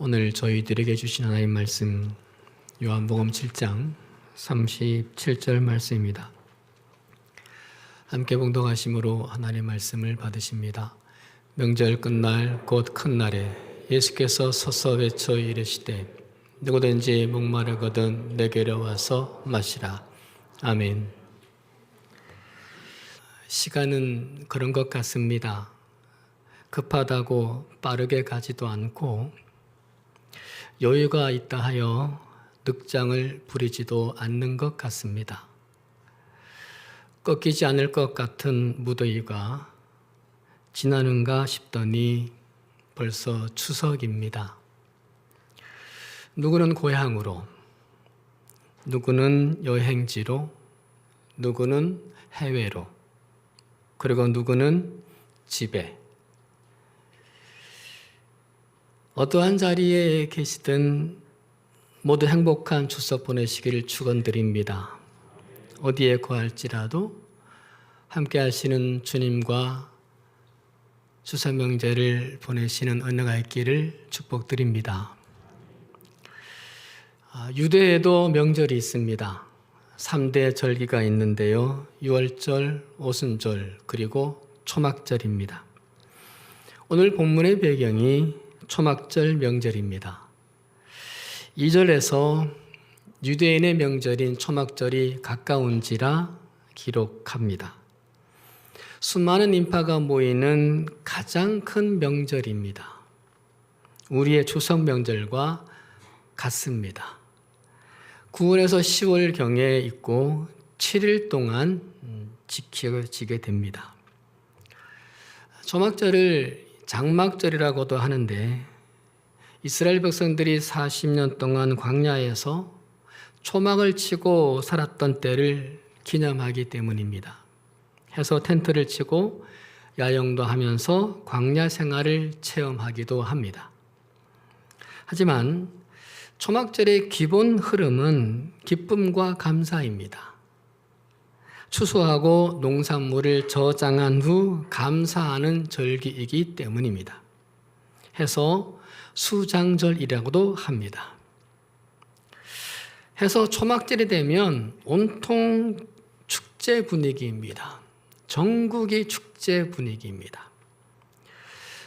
오늘 저희들에게 주신 하나님 말씀 요한복음 7장 37절 말씀입니다. 함께 봉독하심으로 하나님의 말씀을 받으십니다. 명절 끝날 곧 큰 날에 예수께서 서서 외쳐 이르시되 누구든지 목마르거든 내게로 와서 마시라. 아멘. 시간은 그런 것 같습니다. 급하다고 빠르게 가지도 않고 여유가 있다 하여 늑장을 부리지도 않는 것 같습니다. 꺾이지 않을 것 같은 무더위가 지나는가 싶더니 벌써 추석입니다. 누구는 고향으로, 누구는 여행지로, 누구는 해외로, 그리고 누구는 집에. 어떠한 자리에 계시든 모두 행복한 추석 보내시기를 축원드립니다. 어디에 거할지라도 함께 하시는 주님과 추석 명제를 보내시는 은혜가 있기를 축복드립니다. 유대에도 명절이 있습니다. 3대 절기가 있는데요. 유월절, 오순절, 그리고 초막절입니다. 오늘 본문의 배경이 초막절 명절입니다. 2절에서 유대인의 명절인 초막절이 가까운지라 기록합니다. 수많은 인파가 모이는 가장 큰 명절입니다. 우리의 추석 명절과 같습니다. 9월에서 10월경에 있고 7일 동안 지켜지게 됩니다. 초막절을 장막절이라고도 하는데 이스라엘 백성들이 40년 동안 광야에서 초막을 치고 살았던 때를 기념하기 때문입니다. 해서 텐트를 치고 야영도 하면서 광야 생활을 체험하기도 합니다. 하지만 초막절의 기본 흐름은 기쁨과 감사입니다. 추수하고 농산물을 저장한 후 감사하는 절기이기 때문입니다. 해서 수장절이라고도 합니다. 해서 초막절이 되면 온통 축제 분위기입니다. 전국이 축제 분위기입니다.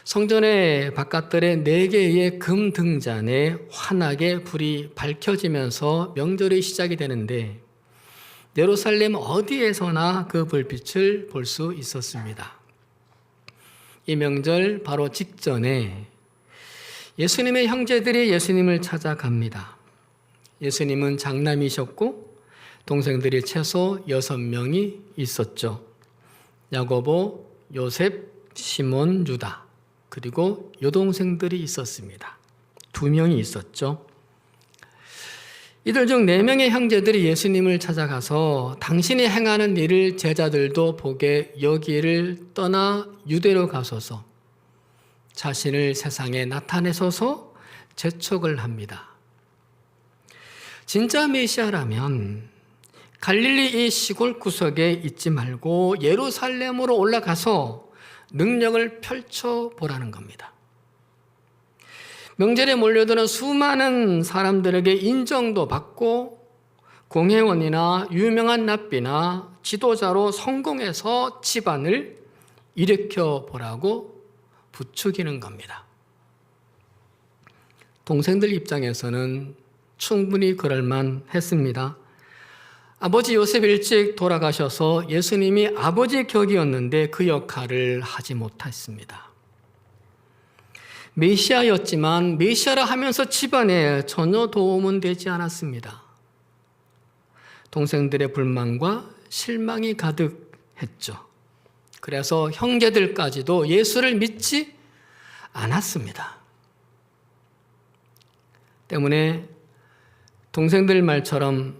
성전의 바깥들의 4개의 금 등잔에 환하게 불이 밝혀지면서 명절이 시작이 되는데 예루살렘 어디에서나 그 불빛을 볼 수 있었습니다. 이 명절 바로 직전에 예수님의 형제들이 예수님을 찾아갑니다. 예수님은 장남이셨고 동생들이 최소 6명이 있었죠. 야고보, 요셉, 시몬, 유다, 그리고 여동생들이 있었습니다. 2명이 있었죠. 이들 중 4명의 형제들이 예수님을 찾아가서 당신이 행하는 일을 제자들도 보게 여기를 떠나 유대로 가소서 자신을 세상에 나타내소서 재촉을 합니다. 진짜 메시아라면 갈릴리 이 시골 구석에 있지 말고 예루살렘으로 올라가서 능력을 펼쳐보라는 겁니다. 명절에 몰려드는 수많은 사람들에게 인정도 받고 공회원이나 유명한 랍비나 지도자로 성공해서 집안을 일으켜보라고 부추기는 겁니다. 동생들 입장에서는 충분히 그럴만 했습니다. 아버지 요셉 일찍 돌아가셔서 예수님이 아버지 격이었는데 그 역할을 하지 못했습니다. 메시아였지만 메시아라 하면서 집안에 전혀 도움은 되지 않았습니다. 동생들의 불만과 실망이 가득했죠. 그래서 형제들까지도 예수를 믿지 않았습니다. 때문에 동생들 말처럼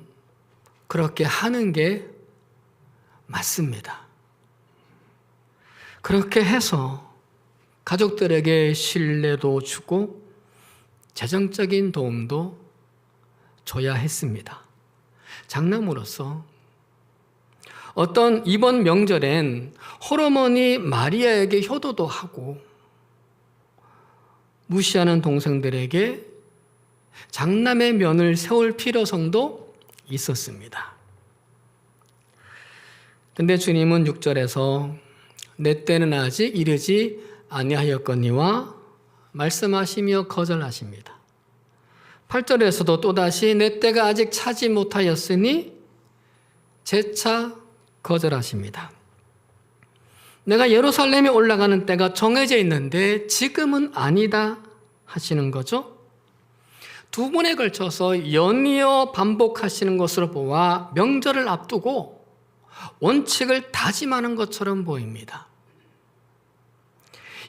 그렇게 하는 게 맞습니다. 그렇게 해서 가족들에게 신뢰도 주고 재정적인 도움도 줘야 했습니다. 장남으로서 어떤 이번 명절엔 홀어머니 마리아에게 효도도 하고 무시하는 동생들에게 장남의 면을 세울 필요성도 있었습니다. 근데 주님은 6절에서 내 때는 아직 이르지 아니하였거니와 말씀하시며 거절하십니다. 8절에서도 또다시 내 때가 아직 차지 못하였으니 재차 거절하십니다. 내가 예루살렘에 올라가는 때가 정해져 있는데 지금은 아니다 하시는 거죠. 두 번에 걸쳐서 연이어 반복하시는 것으로 보아 명절을 앞두고 원칙을 다짐하는 것처럼 보입니다.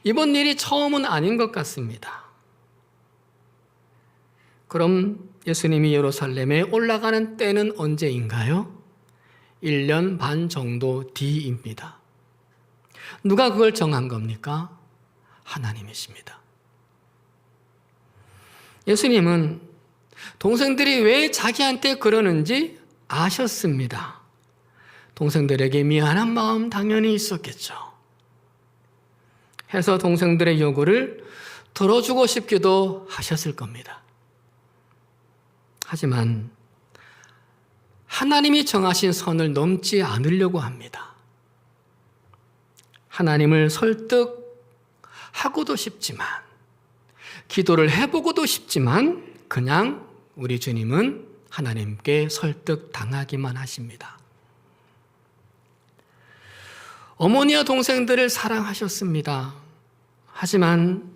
이번 일이 처음은 아닌 것 같습니다. 그럼 예수님이 예루살렘에 올라가는 때는 언제인가요? 1년 반 정도 뒤입니다. 누가 그걸 정한 겁니까? 하나님이십니다. 예수님은 동생들이 왜 자기한테 그러는지 아셨습니다. 동생들에게 미안한 마음 당연히 있었겠죠. 해서 동생들의 요구를 들어주고 싶기도 하셨을 겁니다. 하지만 하나님이 정하신 선을 넘지 않으려고 합니다. 하나님을 설득하고도 싶지만, 기도를 해보고도 싶지만 그냥 우리 주님은 하나님께 설득당하기만 하십니다. 어머니와 동생들을 사랑하셨습니다. 하지만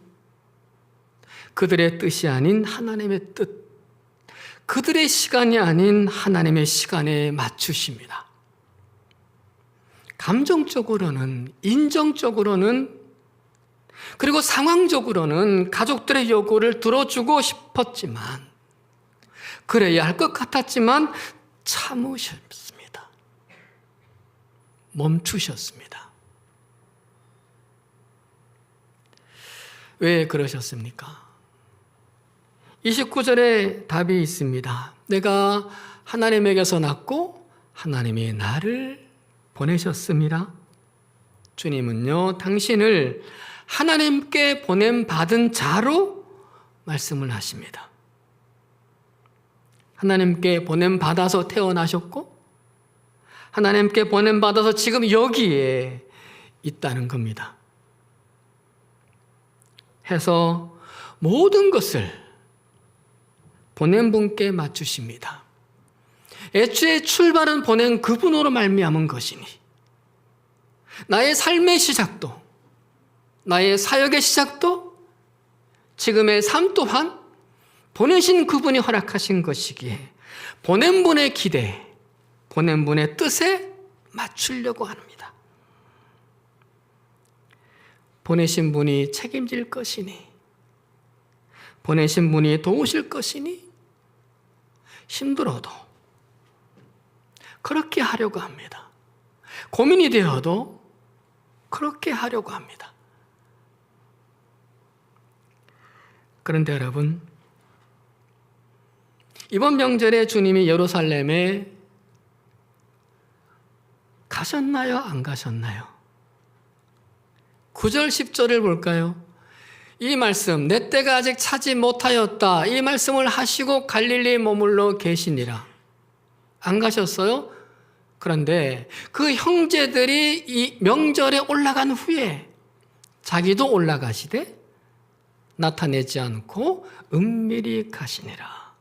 그들의 뜻이 아닌 하나님의 뜻, 그들의 시간이 아닌 하나님의 시간에 맞추십니다. 감정적으로는, 인정적으로는, 그리고 상황적으로는 가족들의 요구를 들어주고 싶었지만, 그래야 할 것 같았지만 참으셨습니다. 멈추셨습니다. 왜 그러셨습니까? 29절에 답이 있습니다. 내가 하나님에게서 났고 하나님이 나를 보내셨습니다. 주님은요, 당신을 하나님께 보냄받은 자로 말씀을 하십니다. 하나님께 보냄받아서 태어나셨고 하나님께 보냄받아서 지금 여기에 있다는 겁니다. 해서 모든 것을 보낸 분께 맞추십니다. 애초에 출발은 보낸 그분으로 말미암은 것이니 나의 삶의 시작도, 나의 사역의 시작도, 지금의 삶 또한 보내신 그분이 허락하신 것이기에 보낸 분의 기대, 보낸 분의 뜻에 맞추려고 합니다. 보내신 분이 책임질 것이니, 보내신 분이 도우실 것이니 힘들어도 그렇게 하려고 합니다. 고민이 되어도 그렇게 하려고 합니다. 그런데 여러분, 이번 명절에 주님이 예루살렘에 가셨나요? 안 가셨나요? 9절 10절을 볼까요? 이 말씀, 내 때가 아직 차지 못하였다, 이 말씀을 하시고 갈릴리에 머물러 계시니라. 안 가셨어요? 그런데 그 형제들이 이 명절에 올라간 후에 자기도 올라가시되 나타내지 않고 은밀히 가시니라.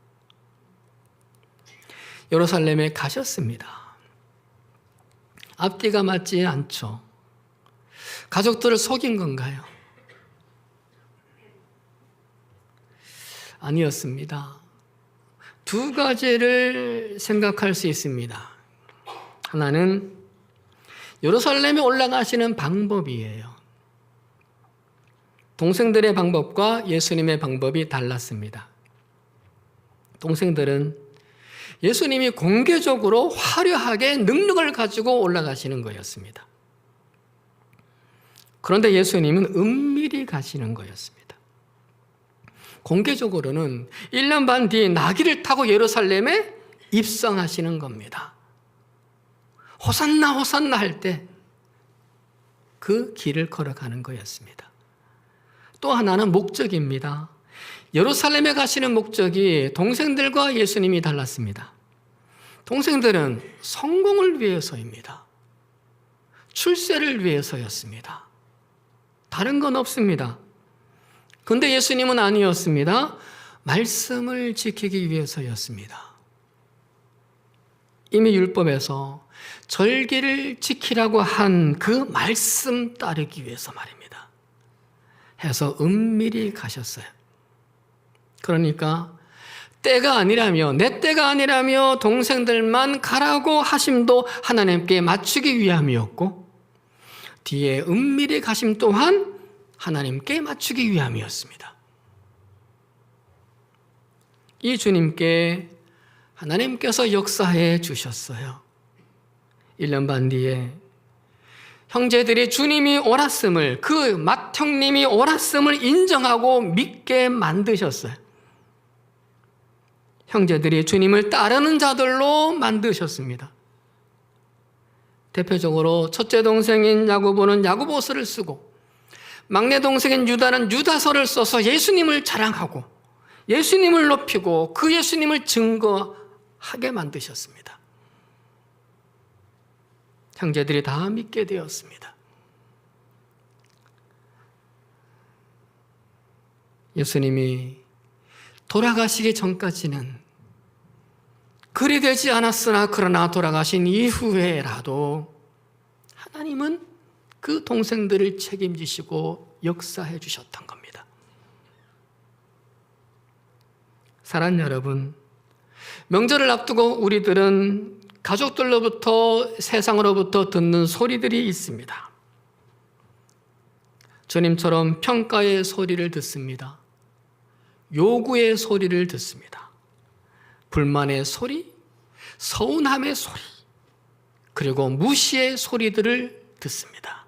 예루살렘에 가셨습니다. 앞뒤가 맞지 않죠. 가족들을 속인 건가요? 아니었습니다. 두 가지를 생각할 수 있습니다. 하나는 예루살렘에 올라가시는 방법이에요. 동생들의 방법과 예수님의 방법이 달랐습니다. 동생들은 예수님이 공개적으로 화려하게 능력을 가지고 올라가시는 거였습니다. 그런데 예수님은 은밀히 가시는 거였습니다. 공개적으로는 1년 반 뒤 나귀를 타고 예루살렘에 입성하시는 겁니다. 호산나 호산나 할 때 그 길을 걸어가는 거였습니다. 또 하나는 목적입니다. 예루살렘에 가시는 목적이 동생들과 예수님이 달랐습니다. 동생들은 성공을 위해서입니다. 출세를 위해서였습니다. 다른 건 없습니다. 그런데 예수님은 아니었습니다. 말씀을 지키기 위해서였습니다. 이미 율법에서 절기를 지키라고 한 그 말씀 따르기 위해서 말입니다. 해서 은밀히 가셨어요. 그러니까 때가 아니라며, 내 때가 아니라며 동생들만 가라고 하심도 하나님께 맞추기 위함이었고, 뒤에 은밀히 가심 또한 하나님께 맞추기 위함이었습니다. 이 주님께 하나님께서 역사해 주셨어요. 1년 반 뒤에 형제들이 주님이 옳았음을, 그 맏형님이 옳았음을 인정하고 믿게 만드셨어요. 형제들이 주님을 따르는 자들로 만드셨습니다. 대표적으로 첫째 동생인 야고보는 야고보서를 쓰고, 막내 동생인 유다는 유다서를 써서 예수님을 자랑하고 예수님을 높이고 그 예수님을 증거하게 만드셨습니다. 형제들이 다 믿게 되었습니다. 예수님이 돌아가시기 전까지는 그리 되지 않았으나 그러나 돌아가신 이후에라도 하나님은 그 동생들을 책임지시고 역사해 주셨던 겁니다. 사랑하는 여러분, 명절을 앞두고 우리들은 가족들로부터, 세상으로부터 듣는 소리들이 있습니다. 주님처럼 평가의 소리를 듣습니다. 요구의 소리를 듣습니다. 불만의 소리, 서운함의 소리, 그리고 무시의 소리들을 듣습니다.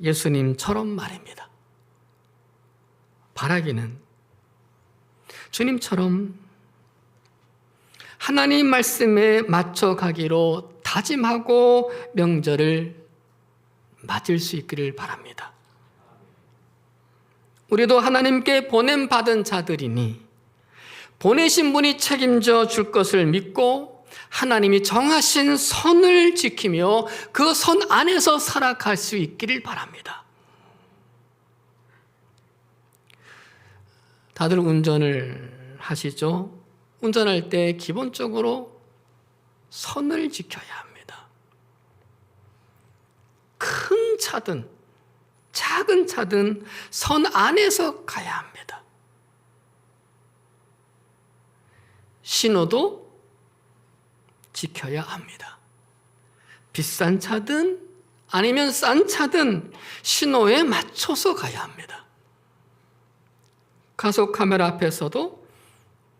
예수님처럼 말입니다. 바라기는 주님처럼 하나님 말씀에 맞춰가기로 다짐하고 명절을 맞을 수 있기를 바랍니다. 우리도 하나님께 보냄받은 자들이니 보내신 분이 책임져 줄 것을 믿고 하나님이 정하신 선을 지키며 그 선 안에서 살아갈 수 있기를 바랍니다. 다들 운전을 하시죠? 운전할 때 기본적으로 선을 지켜야 합니다. 큰 차든 작은 차든 선 안에서 가야 합니다. 신호도 지켜야 합니다. 비싼 차든 아니면 싼 차든 신호에 맞춰서 가야 합니다. 가속 카메라 앞에서도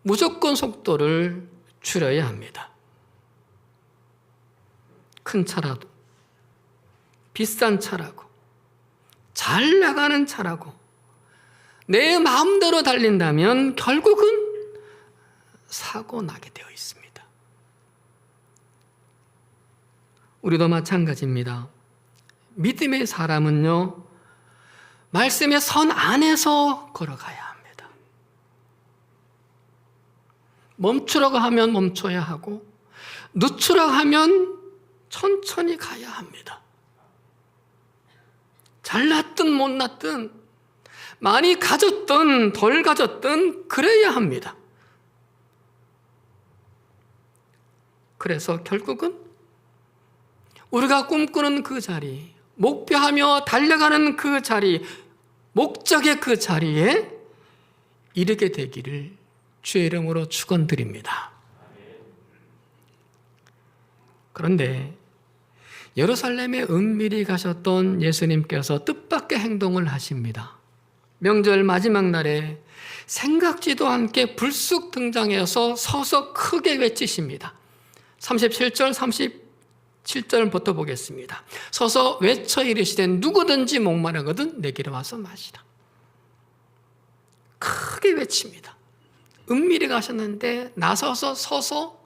무조건 속도를 줄여야 합니다. 큰 차라도, 비싼 차라고, 잘 나가는 차라고 내 마음대로 달린다면 결국은 사고 나게 되어 있습니다. 우리도 마찬가지입니다. 믿음의 사람은요, 말씀의 선 안에서 걸어가야 합니다. 멈추라고 하면 멈춰야 하고 늦추라고 하면 천천히 가야 합니다. 잘났든 못났든 많이 가졌든 덜 가졌든 그래야 합니다. 그래서 결국은 우리가 꿈꾸는 그 자리, 목표하며 달려가는 그 자리, 목적의 그 자리에 이르게 되기를 주의 이름으로 축원드립니다. 그런데 예루살렘에 은밀히 가셨던 예수님께서 뜻밖의 행동을 하십니다. 명절 마지막 날에 생각지도 않게 불쑥 등장해서 서서 크게 외치십니다. 37절, 37절부터 보겠습니다. 서서 외쳐 이르시되 누구든지 목마르거든 내게로 와서 마시라. 크게 외칩니다. 은밀히 가셨는데 나서서 서서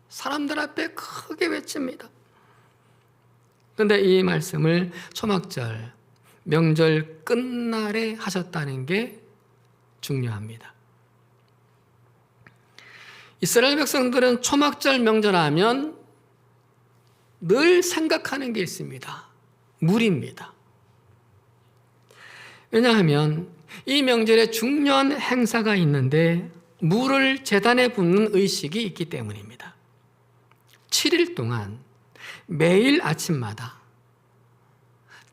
사람들 앞에 크게 외칩니다. 그런데 이 말씀을 초막절 명절 끝날에 하셨다는 게 중요합니다. 이스라엘 백성들은 초막절 명절하면 늘 생각하는 게 있습니다. 물입니다. 왜냐하면 이 명절에 중요한 행사가 있는데 물을 제단에 붓는 의식이 있기 때문입니다. 7일 동안 매일 아침마다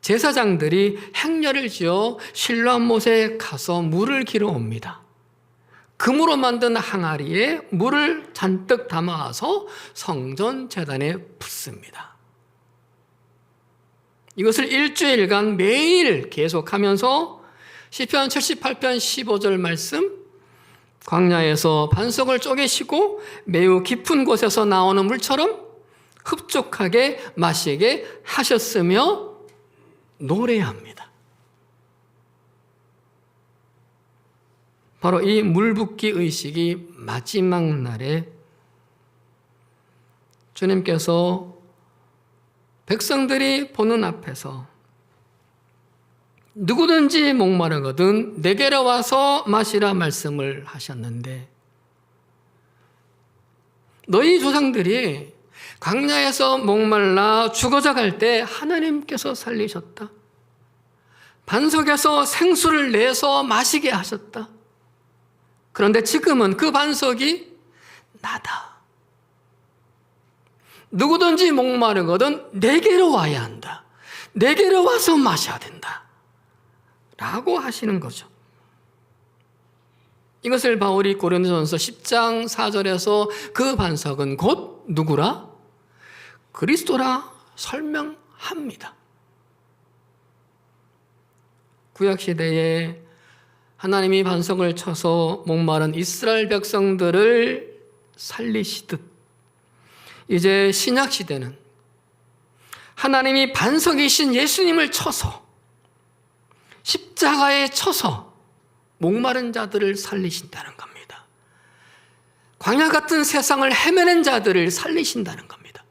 제사장들이 행렬을 지어 실로 한못에 가서 물을 길어 옵니다. 금으로 만든 항아리에 물을 잔뜩 담아와서 성전 제단에 붓습니다. 이것을 일주일간 매일 계속하면서 시편 78편 15절 말씀, 광야에서 반석을 쪼개시고 매우 깊은 곳에서 나오는 물처럼 흡족하게 마시게 하셨으며 노래합니다. 바로 이 물붓기 의식이 마지막 날에 주님께서 백성들이 보는 앞에서 누구든지 목마르거든 내게로 와서 마시라 말씀을 하셨는데, 너희 조상들이 광야에서 목말라 죽어져 갈 때 하나님께서 살리셨다. 반석에서 생수를 내서 마시게 하셨다. 그런데 지금은 그 반석이 나다. 누구든지 목마르거든 내게로 와야 한다. 내게로 와서 마셔야 된다. 라고 하시는 거죠. 이것을 바울이 고린도전서 10장 4절에서 그 반석은 곧 누구라? 그리스도라 설명합니다. 구약시대에 하나님이 반석을 쳐서 목마른 이스라엘 백성들을 살리시듯, 이제 신약시대는 하나님이 반석이신 예수님을 쳐서, 십자가에 쳐서 목마른 자들을 살리신다는 겁니다. 광야 같은 세상을 헤매는 자들을 살리신다는 겁니다.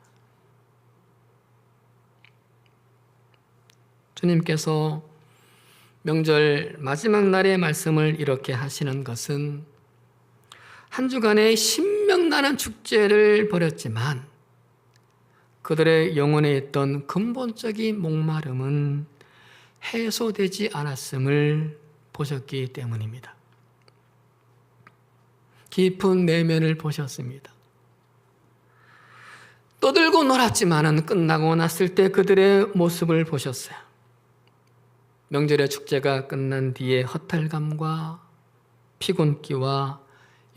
주님께서 명절 마지막 날의 말씀을 이렇게 하시는 것은 한 주간의 신명나는 축제를 벌였지만 그들의 영혼에 있던 근본적인 목마름은 해소되지 않았음을 보셨기 때문입니다. 깊은 내면을 보셨습니다. 떠들고 놀았지만은 끝나고 났을 때 그들의 모습을 보셨어요. 명절의 축제가 끝난 뒤에 허탈감과 피곤기와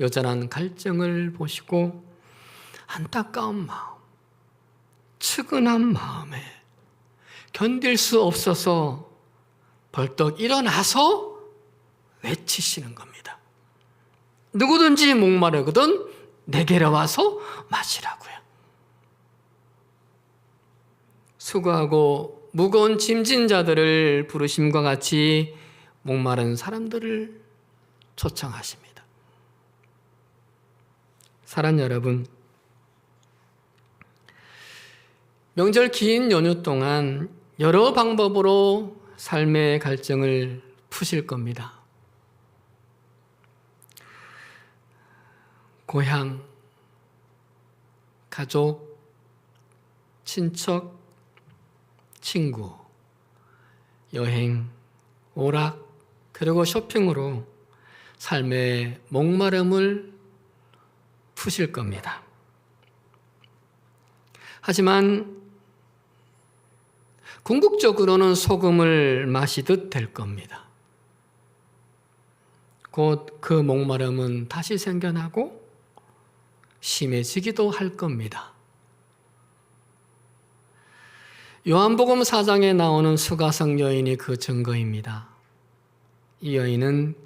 여전한 갈증을 보시고 안타까운 마음, 측은한 마음에 견딜 수 없어서 벌떡 일어나서 외치시는 겁니다. 누구든지 목마르거든 내게로 와서 마시라고요. 수고하고 무거운 짐진 자들을 부르심과 같이 목마른 사람들을 초청하십니다. 사랑 여러분, 명절 긴 연휴 동안 여러 방법으로 삶의 갈증을 푸실 겁니다. 고향, 가족, 친척, 친구, 여행, 오락, 그리고 쇼핑으로 삶의 목마름을 푸실 겁니다. 하지만 궁극적으로는 소금을 마시듯 될 겁니다. 곧 그 목마름은 다시 생겨나고 심해지기도 할 겁니다. 요한복음 4장에 나오는 수가성 여인이 그 증거입니다. 이 여인은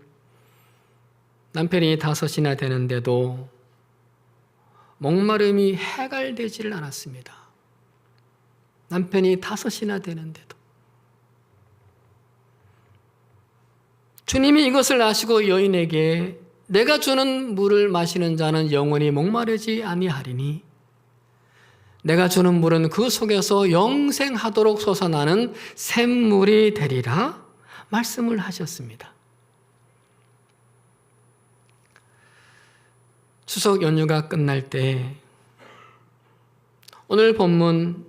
남편이 5이나 되는데도 목마름이 해갈되지를 않았습니다. 남편이 5이나 되는데도. 주님이 이것을 아시고 여인에게 내가 주는 물을 마시는 자는 영원히 목마르지 아니하리니 내가 주는 물은 그 속에서 영생하도록 솟아나는 샘물이 되리라 말씀을 하셨습니다. 추석 연휴가 끝날 때 오늘 본문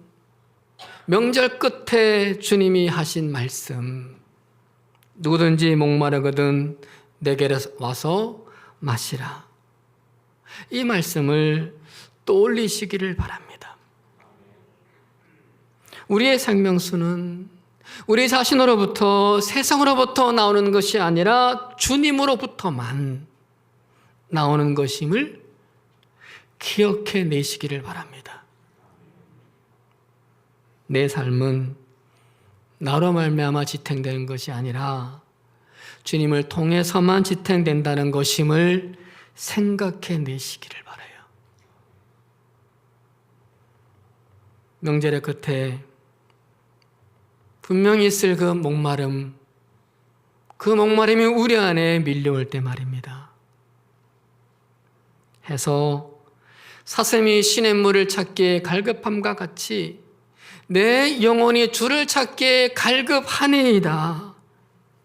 명절 끝에 주님이 하신 말씀, 누구든지 목마르거든 내게로 와서 마시라, 이 말씀을 떠올리시기를 바랍니다. 우리의 생명수는 우리 자신으로부터, 세상으로부터 나오는 것이 아니라 주님으로부터만 나오는 것임을 기억해 내시기를 바랍니다. 내 삶은 나로 말미암아 지탱되는 것이 아니라 주님을 통해서만 지탱된다는 것임을 생각해 내시기를 바라요. 명절의 끝에 분명히 있을 그 목마름, 그 목마름이 우리 안에 밀려올 때 말입니다. 해서 사슴이 시냇물을 찾기에 갈급함과 같이 내 영혼이 주를 찾기에 갈급하니이다,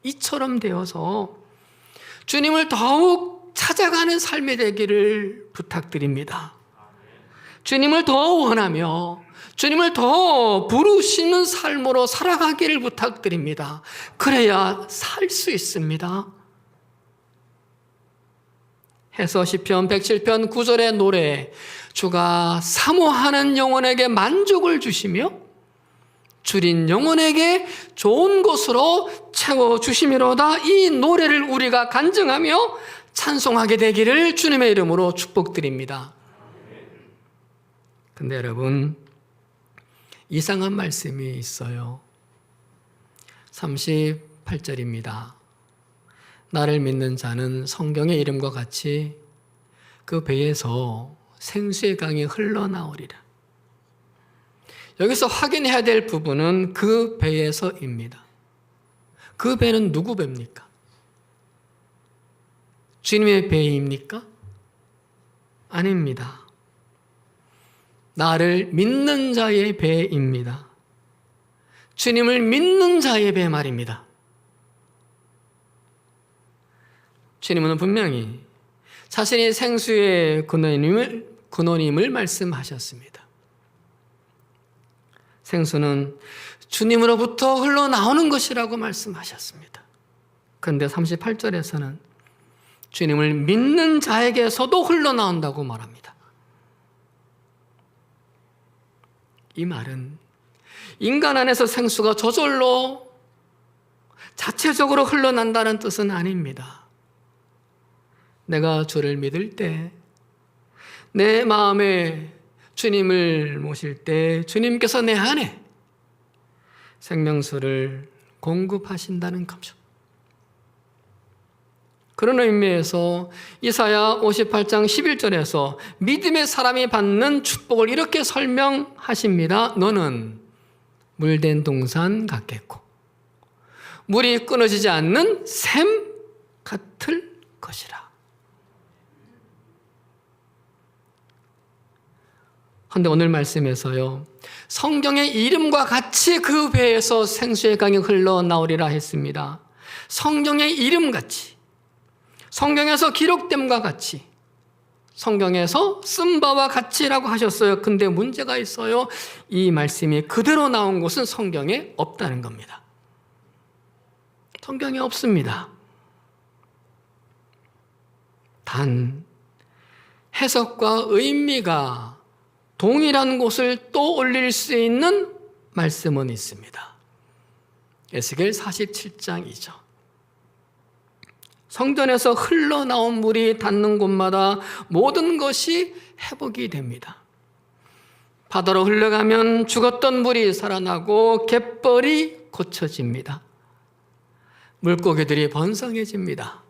이처럼 되어서 주님을 더욱 찾아가는 삶이 되기를 부탁드립니다. 주님을 더 원하며 주님을 더 부르시는 삶으로 살아가기를 부탁드립니다. 그래야 살 수 있습니다. 해서 시편 107편 9절의 노래, 주가 사모하는 영혼에게 만족을 주시며 줄인 영혼에게 좋은 것으로 채워주심이로다, 이 노래를 우리가 간증하며 찬송하게 되기를 주님의 이름으로 축복드립니다. 근데 여러분, 이상한 말씀이 있어요. 38절입니다. 나를 믿는 자는 성경의 이름과 같이 그 배에서 생수의 강이 흘러나오리라. 여기서 확인해야 될 부분은 그 배에서입니다. 그 배는 누구 배입니까? 주님의 배입니까? 아닙니다. 나를 믿는 자의 배입니다. 주님을 믿는 자의 배 말입니다. 주님은 분명히 자신이 생수의 근원임을 말씀하셨습니다. 생수는 주님으로부터 흘러나오는 것이라고 말씀하셨습니다. 그런데 38절에서는 주님을 믿는 자에게서도 흘러나온다고 말합니다. 이 말은 인간 안에서 생수가 저절로 자체적으로 흘러난다는 뜻은 아닙니다. 내가 주를 믿을 때, 내 마음에 주님을 모실 때 주님께서 내 안에 생명수를 공급하신다는 거죠. 그런 의미에서 이사야 58장 11절에서 믿음의 사람이 받는 축복을 이렇게 설명하십니다. 너는 물된 동산 같겠고 물이 끊어지지 않는 샘 같을 것이라. 그런데 오늘 말씀에서요, 성경의 이름과 같이 그 배에서 생수의 강이 흘러나오리라 했습니다. 성경의 이름같이, 성경에서 기록됨과 같이, 성경에서 쓴 바와 같이라고 하셨어요. 근데 문제가 있어요. 이 말씀이 그대로 나온 곳은 성경에 없다는 겁니다. 성경에 없습니다. 단 해석과 의미가 동일한 곳을 또 올릴 수 있는 말씀은 있습니다. 에스겔 47장이죠. 성전에서 흘러나온 물이 닿는 곳마다 모든 것이 회복이 됩니다. 바다로 흘러가면 죽었던 물이 살아나고 갯벌이 고쳐집니다. 물고기들이 번성해집니다.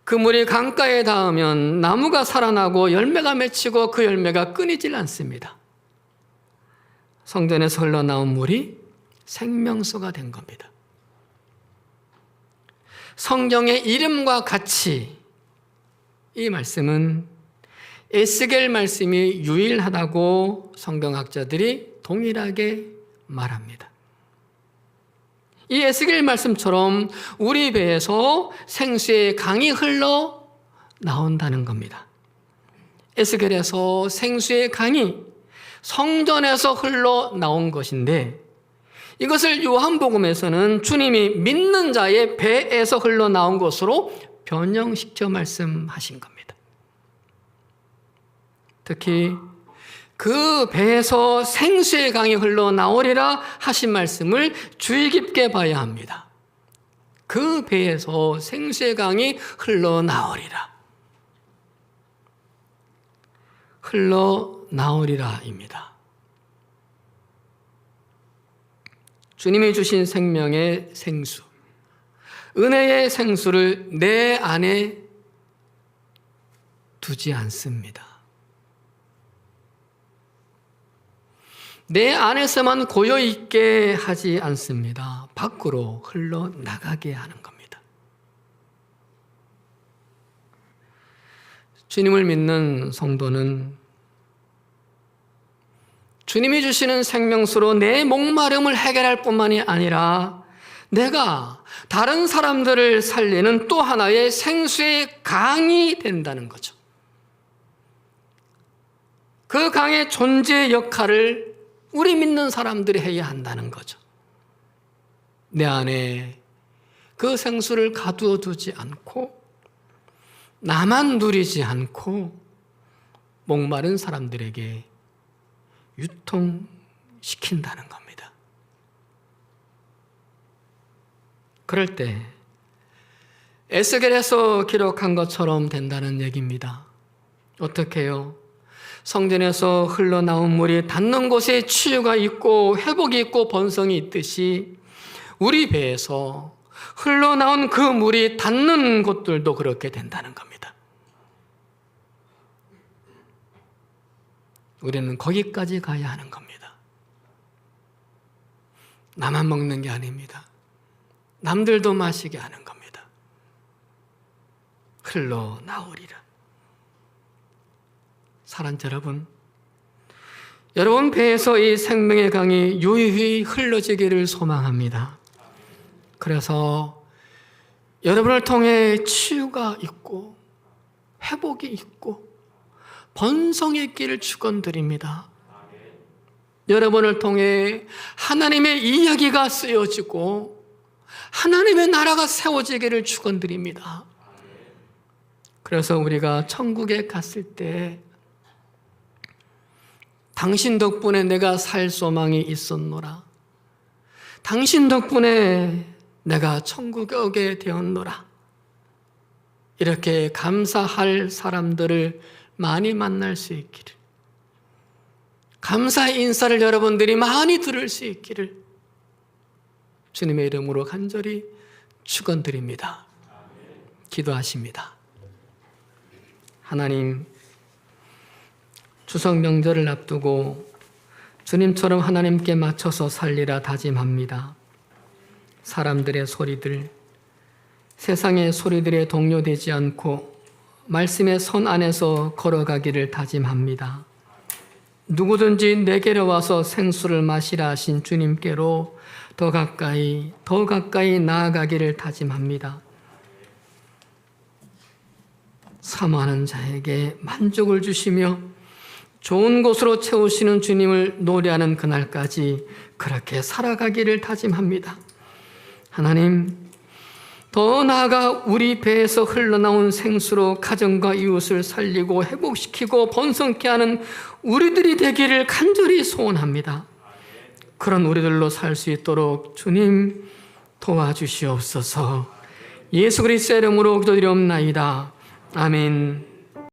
그 물이 강가에 닿으면 나무가 살아나고 열매가 맺히고 그 열매가 끊이질 않습니다. 성전에서 흘러나온 물이 생명수가 된 겁니다. 성경의 이름과 같이 이 말씀은 에스겔 말씀이 유일하다고 성경학자들이 동일하게 말합니다. 이 에스겔 말씀처럼 우리 배에서 생수의 강이 흘러 나온다는 겁니다. 에스겔에서 생수의 강이 성전에서 흘러 나온 것인데, 이것을 요한복음에서는 주님이 믿는 자의 배에서 흘러 나온 것으로 변형시켜 말씀하신 겁니다. 특히 그 배에서 생수의 강이 흘러나오리라 하신 말씀을 주의 깊게 봐야 합니다. 그 배에서 생수의 강이 흘러나오리라. 흘러나오리라입니다. 주님이 주신 생명의 생수, 은혜의 생수를 내 안에 두지 않습니다. 내 안에서만 고여있게 하지 않습니다. 밖으로 흘러나가게 하는 겁니다. 주님을 믿는 성도는 주님이 주시는 생명수로 내 목마름을 해결할 뿐만이 아니라 내가 다른 사람들을 살리는 또 하나의 생수의 강이 된다는 거죠. 그 강의 존재 역할을 우리 믿는 사람들이 해야 한다는 거죠. 내 안에 그 생수를 가두어 두지 않고 나만 누리지 않고 목마른 사람들에게 유통시킨다는 겁니다. 그럴 때 에스겔에서 기록한 것처럼 된다는 얘기입니다. 어떻게 해요? 성전에서 흘러나온 물이 닿는 곳에 치유가 있고 회복이 있고 번성이 있듯이 우리 배에서 흘러나온 그 물이 닿는 곳들도 그렇게 된다는 겁니다. 우리는 거기까지 가야 하는 겁니다. 나만 먹는 게 아닙니다. 남들도 마시게 하는 겁니다. 흘러나오리라. 사랑하는 여러분 배에서 이 생명의 강이 유유히 흘러지기를 소망합니다. 그래서 여러분을 통해 치유가 있고 회복이 있고 번성의 길을 축원드립니다. 여러분을 통해 하나님의 이야기가 쓰여지고 하나님의 나라가 세워지기를 축원드립니다. 그래서 우리가 천국에 갔을 때 당신 덕분에 내가 살 소망이 있었노라. 당신 덕분에 내가 천국에 오게 되었노라. 이렇게 감사할 사람들을 많이 만날 수 있기를, 감사의 인사를 여러분들이 많이 들을 수 있기를 주님의 이름으로 간절히 축원드립니다. 기도하십니다. 하나님, 추석 명절을 앞두고 주님처럼 하나님께 맞춰서 살리라 다짐합니다. 사람들의 소리들, 세상의 소리들에 동요되지 않고 말씀의 선 안에서 걸어가기를 다짐합니다. 누구든지 내게로 와서 생수를 마시라 하신 주님께로 더 가까이 나아가기를 다짐합니다. 사모하는 자에게 만족을 주시며 좋은 곳으로 채우시는 주님을 노래하는 그날까지 그렇게 살아가기를 다짐합니다. 하나님, 더 나아가 우리 배에서 흘러나온 생수로 가정과 이웃을 살리고 회복시키고 번성케 하는 우리들이 되기를 간절히 소원합니다. 그런 우리들로 살 수 있도록 주님 도와주시옵소서. 예수 그리스도의 이름으로 기도드리옵나이다. 아멘.